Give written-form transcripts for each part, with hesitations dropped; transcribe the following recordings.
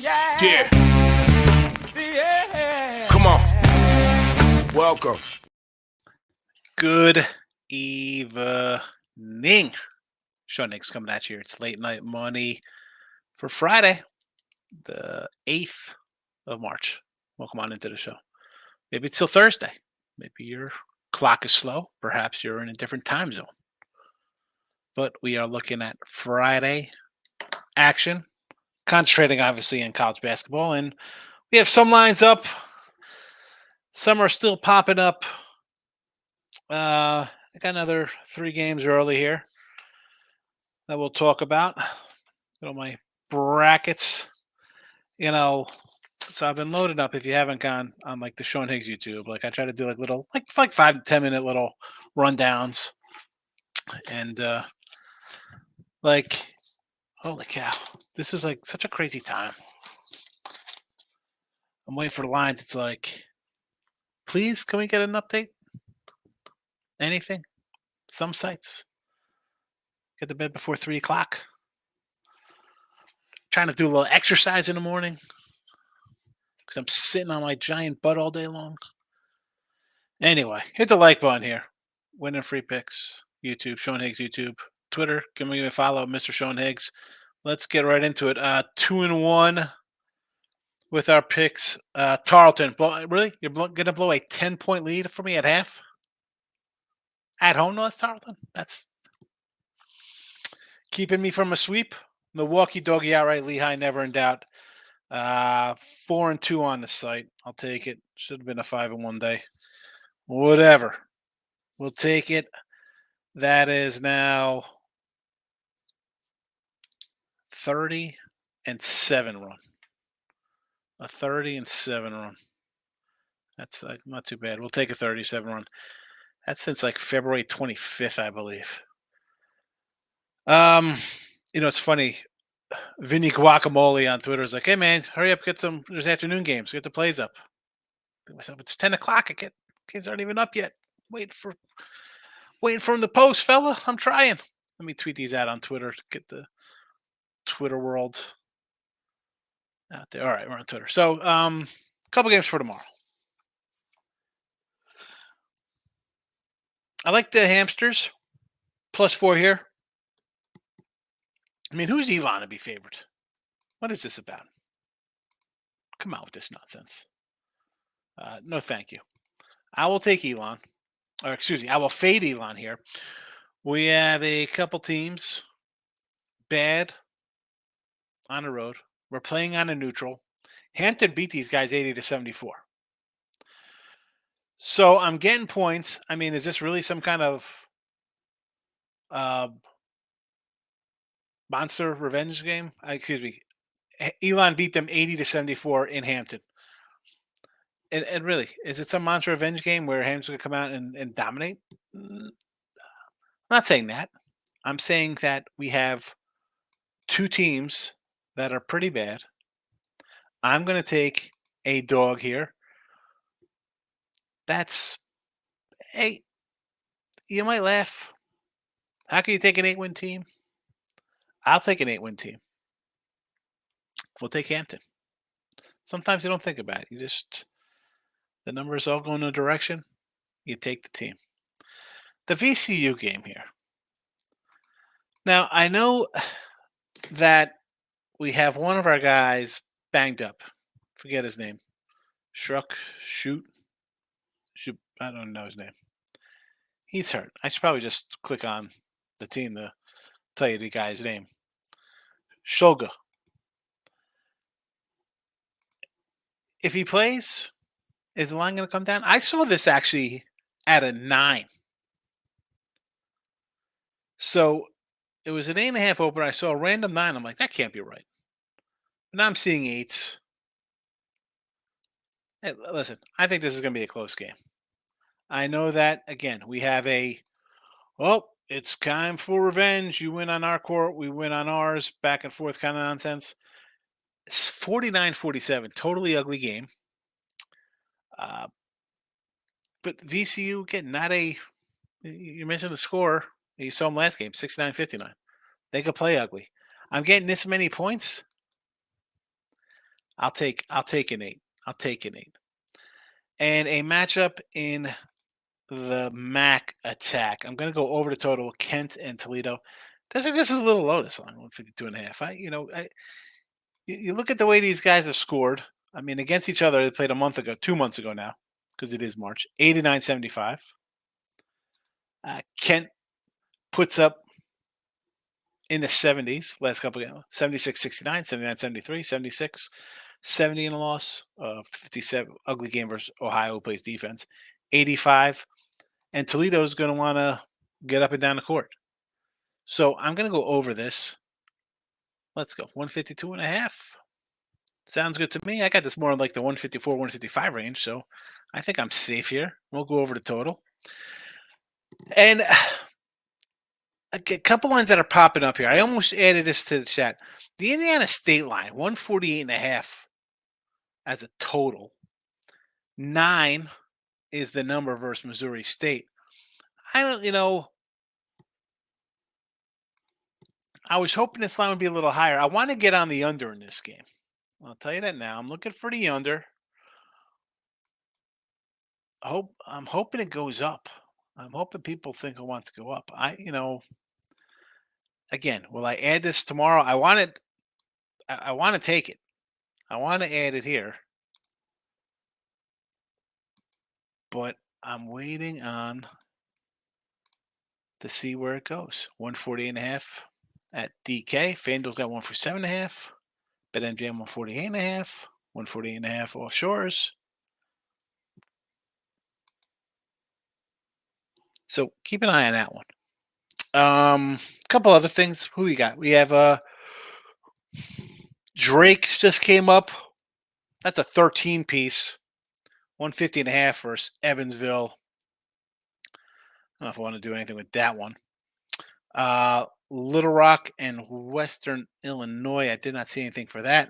Yeah. Come on. Welcome. Good evening. Sean Higgs coming at you. It's late night money for Friday, the 8th of March. Welcome on into the show. Maybe it's still Thursday. Maybe your clock is slow. Perhaps you're in a different time zone. But we are looking at Friday action, concentrating obviously in college basketball. And we have some lines up. Some are still popping up. I got another 3 games early here that we'll talk about. My brackets, so I've been loaded up. If you haven't gone on like the Sean Higgs YouTube, like I try to do like little, like 5 to 10 minute little rundowns, and like, holy cow, this is like such a crazy time. I'm waiting for the lines. It's like, please, can we get an update? Anything? Some sites get to bed before 3 o'clock. Trying to do a little exercise in the morning because I'm sitting on my giant butt all day long. Anyway, hit the like button here. Winning free picks. YouTube, Sean Higgs YouTube. Twitter, give me a follow, Mr. Sean Higgs. Let's get right into it. 2-1 with our picks. Tarleton, really? You're going to blow a 10-point lead for me at half? At home, no, that's Tarleton. That's keeping me from a sweep. Milwaukee, doggy outright. Lehigh, never in doubt. 4-2 on the site. I'll take it. Should have been a 5-1 day. Whatever. We'll take it. That is now 30-7 run. A 30-7 run. That's not too bad. We'll take a 37 run. That's since like February 25th, I believe. It's funny. Vinny Guacamole on Twitter is like, "Hey man, hurry up, there's afternoon games, get the plays up." I think myself, it's 10 o'clock. Games aren't even up yet. Waiting for him to post, fella. I'm trying. Let me tweet these out on Twitter to get the Twitter world out there. All right, we're on Twitter. So, a couple games for tomorrow. I like the Hamsters. +4 here. I mean, who's Elon to be favored? What is this about? Come out with this nonsense. No, thank you. I will take Elon. Or excuse me, I will fade Elon here. We have a couple teams bad on the road. We're playing on a neutral. Hampton beat these guys 80-74. So I'm getting points. I mean, is this really some kind of monster revenge game? Excuse me. Elon beat them 80-74 in Hampton. And really, is it some monster revenge game where Hampton's going to come out and dominate? I'm not saying that. I'm saying that we have 2 teams that are pretty bad. I'm going to take a dog here. That's 8. You might laugh. How can you take an 8-win team? I'll take an 8-win team. We'll take Hampton. Sometimes you don't think about it. The numbers all go in a direction. You take the team. The VCU game here. Now, I know that we have one of our guys banged up. Forget his name. Shoot. I don't know his name. He's hurt. I should probably just click on the team to tell you the guy's name. Shoga. If he plays, is the line going to come down? I saw this actually at a 9. So it was an 8.5 opener. I saw a random 9. I'm like, that can't be right. But now I'm seeing 8s. Hey, listen, I think this is going to be a close game. I know that, again, we have it's time for revenge. You win on our court, we win on ours, back and forth kind of nonsense. It's 49-47, totally ugly game. But VCU, again, you're missing the score. You saw them last game, 69-59. They could play ugly. I'm getting this many points. I'll take an 8. I'll take an 8. And a matchup in the MAC attack. I'm going to go over the total. Kent and Toledo. This is a little low. This line 152 and a half. You look at the way these guys have scored. I mean, against each other, they played a month ago, 2 months ago now, because it is March. 89-75. Kent puts up in the 70s last couple of games. 76-69, 79-73, 76, 70 in a loss. 57 ugly game versus Ohio, who plays defense. 85. And Toledo's going to want to get up and down the court. So I'm going to go over this. Let's go. 152 and a half. Sounds good to me. I got this more like the 154, 155 range. So I think I'm safe here. We'll go over the total. And a couple lines that are popping up here. I almost added this to the chat. The Indiana State line, 148 and a half as a total. 9 is the number versus Missouri State. I was hoping this line would be a little higher. I want to get on the under in this game. I'll tell you that now. I'm looking for the under. I'm hoping it goes up. I'm hoping people think I want to go up. Again, will I add this tomorrow? I want it. I want to take it. I want to add it here. But I'm waiting on to see where it goes. 148 and a half at DK. FanDuel's got one for 7.5. BetMGM 148 and a half. 148 and a half offshores. So keep an eye on that one. A couple other things. Who we got? We have Drake just came up. That's a 13 piece. 150 and a half versus Evansville. I don't know if I want to do anything with that one. Little Rock and Western Illinois. I did not see anything for that.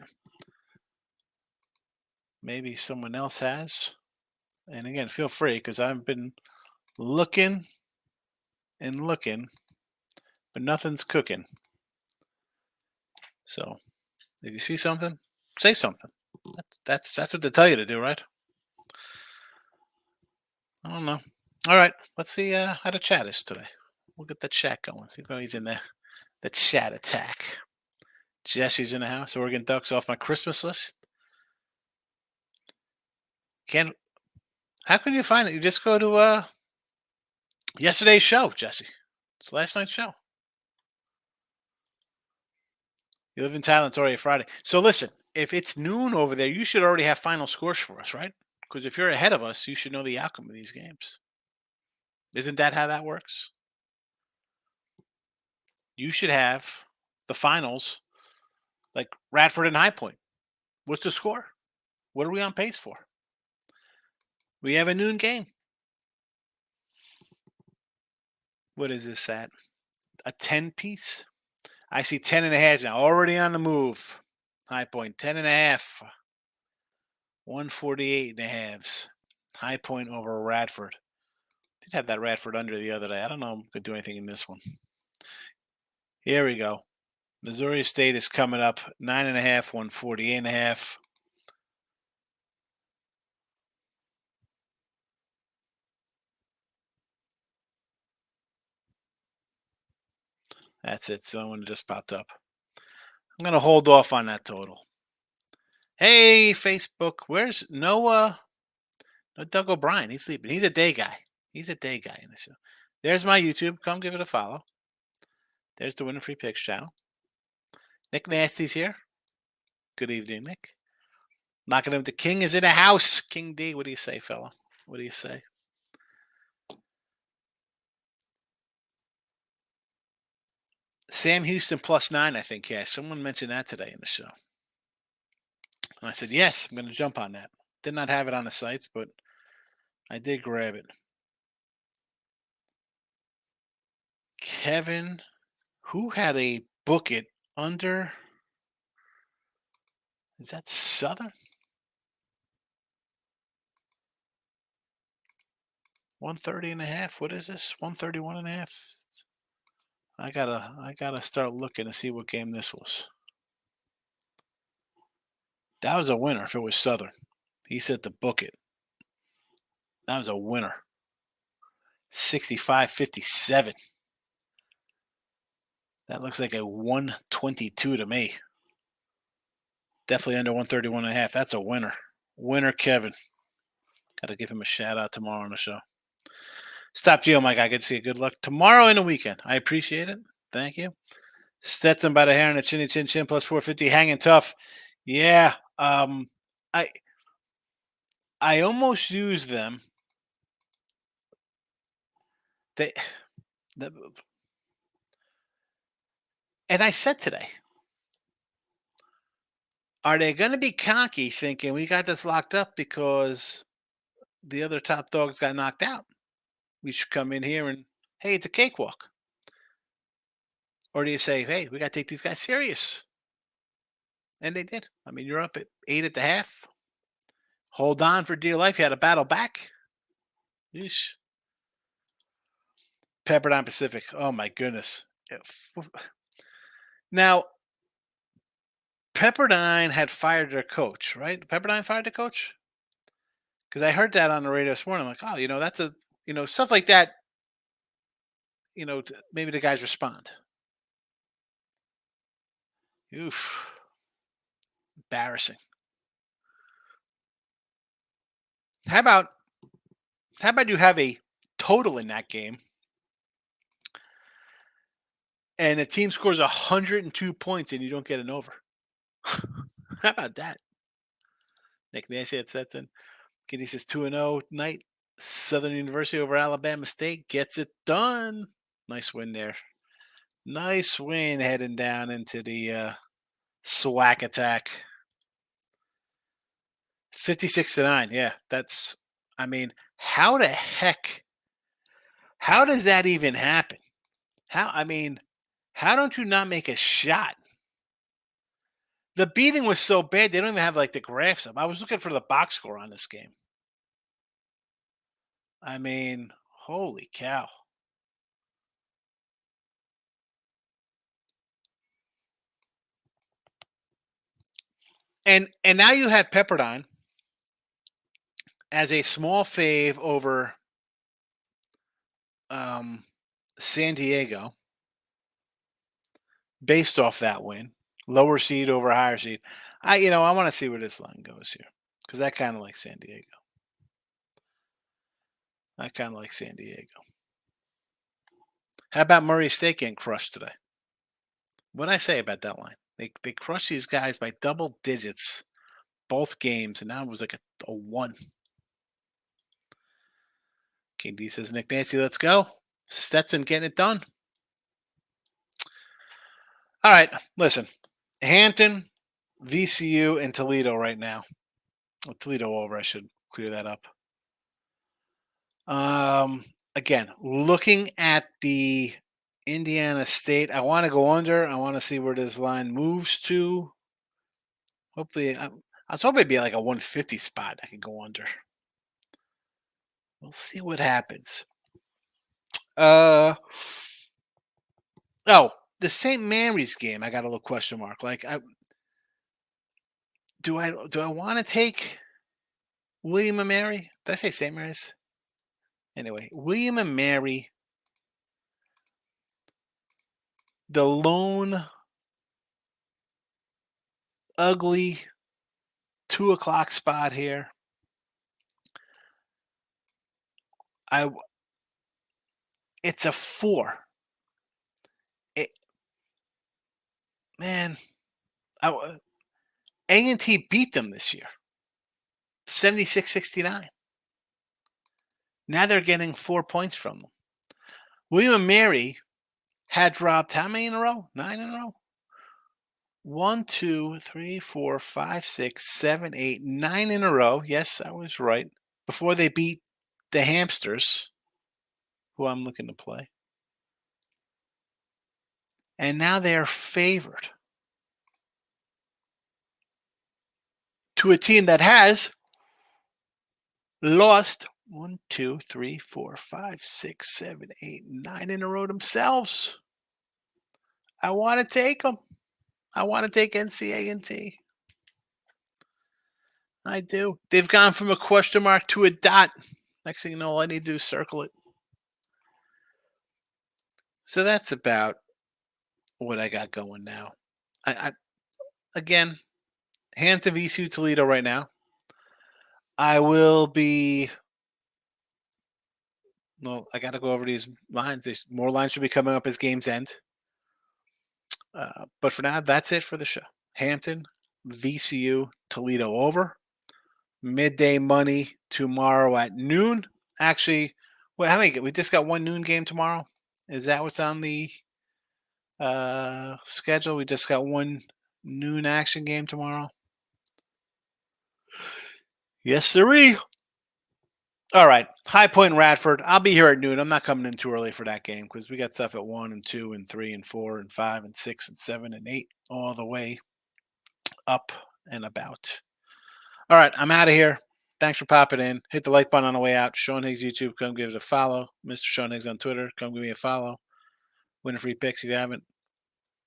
Maybe someone else has. And again, feel free because I've been looking and looking, but nothing's cooking. So if you see something, say something. That's what they tell you to do, right? I don't know. All right, let's see how the chat is today. We'll get the chat going. See if he's in the chat attack. Jesse's in the house. Oregon Ducks off my Christmas list. How can you find it? You just go to yesterday's show, Jesse. It's last night's show. You live in Thailand, it's already Friday. So listen, if it's noon over there, you should already have final scores for us, right? Because if you're ahead of us, you should know the outcome of these games. Isn't that how that works? You should have the finals like Radford and High Point. What's the score? What are we on pace for? We have a noon game. What is this at? A 10 piece? I see 10 and a half now. Already on the move. High Point, 10 and a half. 148 and a halves. High Point over Radford. Did have that Radford under the other day. I don't know if I could do anything in this one. Here we go. Missouri State is coming up. 9.5, 148 and a half. That's it. Someone just popped up. I'm going to hold off on that total. Hey, Facebook. Where's Noah? No, Doug O'Brien. He's sleeping. He's a day guy. He's a day guy in the show. There's my YouTube. Come give it a follow. There's the Winner Free Picks channel. Nick Nasty's here. Good evening, Nick. Knocking him. The King is in the house. King D. What do you say, fella? What do you say? Sam Houston +9, I think. Yeah, someone mentioned that today in the show. And I said, yes, I'm going to jump on that. Did not have it on the sites, but I did grab it. Kevin, who had a book it under? Is that Southern? 130 and a half. What is this? 131 and a half. I gotta start looking to see what game this was. That was a winner if it was Southern. He said to book it. That was a winner. 65.57. That looks like a 122 to me. Definitely under 131 and a half. That's a winner. Winner Kevin. Got to give him a shout out tomorrow on the show. Stop Geo, my guy. Good to see you. Good luck tomorrow in the weekend. I appreciate it. Thank you. Stetson by the hair and the chinny chin chin plus 450 hanging tough. Yeah. I I almost use them. They the, and I said today, are they going to be cocky thinking we got this locked up because the other top dogs got knocked out? We should come in here and hey, it's a cakewalk. Or do you say, hey, we got to take these guys serious? And they did. I mean, you're up at 8 at the half. Hold on for dear life. You had to battle back. Yeesh. Pepperdine Pacific. Oh my goodness. Now, Pepperdine had fired their coach, right? Pepperdine fired the coach? Because I heard that on the radio this morning. I'm like, oh, that's a, stuff like that, maybe the guys respond. Oof. Embarrassing. How about you have a total in that game and a team scores 102 points and you don't get an over? How about that? Nick Nancy at Stetson. Kitty says 2-0 night. Southern University over Alabama State gets it done. Nice win there. Nice win heading down into the SWAC attack. 56-9. Yeah, that's. I mean, how the heck? How does that even happen? How don't you not make a shot? The beating was so bad they don't even have like the graphs up. I was looking for the box score on this game. I mean, holy cow. And now you have Pepperdine as a small fave over San Diego based off that win. Lower seed over higher seed. I want to see where this line goes here because I kind of like San Diego. How about Murray State getting crushed today? What did I say about that line? They crushed these guys by double digits both games, and now it was like a 1. King D says, Nick Nancy, let's go. Stetson getting it done. All right, listen. Hampton, VCU, and Toledo right now. Well, Toledo over, I should clear that up. Again, looking at the Indiana State, I want to go under. I want to see where this line moves to. Hopefully, I was hoping it'd be like a 150 spot I could go under. We'll see what happens. Oh, the St. Mary's game. I got a little question mark. Like, do I want to take William and Mary? Did I say St. Mary's? Anyway, William and Mary, the lone ugly 2 o'clock spot here. It's a 4. A&T beat them this year, 76-69. Now they're getting 4 points from them. William and Mary had dropped how many in a row? 9 in a row? 1, 2, 3, 4, 5, 6, 7, 8, 9 in a row. Yes, I was right. Before they beat the Hamsters, who I'm looking to play. And now they are favored to a team that has lost 1, 2, 3, 4, 5, 6, 7, 8, 9 in a row themselves. I want to take them. I want to take NCA&T. I do. They've gone from a question mark to a dot. Next thing you know, all I need to do is circle it. So that's about what I got going now. I again, hand to VCU Toledo right now. I will be. Well, I got to go over these lines. There's more lines should be coming up as games end. But for now, that's it for the show. Hampton, VCU, Toledo over. Midday money tomorrow at noon. Actually, well, how many? We just got one noon game tomorrow. Is that what's on the schedule? We just got one noon action game tomorrow. Yes, sirree. All right, High Point and Radford. I'll be here at noon. I'm not coming in too early for that game because we got stuff at 1 and 2 and 3 and 4 and 5 and 6 and 7 and 8 all the way up and about. All right, I'm out of here. Thanks for popping in. Hit the like button on the way out. Sean Higgs YouTube. Come give it a follow. Mr. Sean Higgs on Twitter. Come give me a follow. Win a free picks if you haven't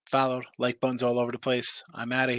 followed. Like buttons all over the place. I'm out of here.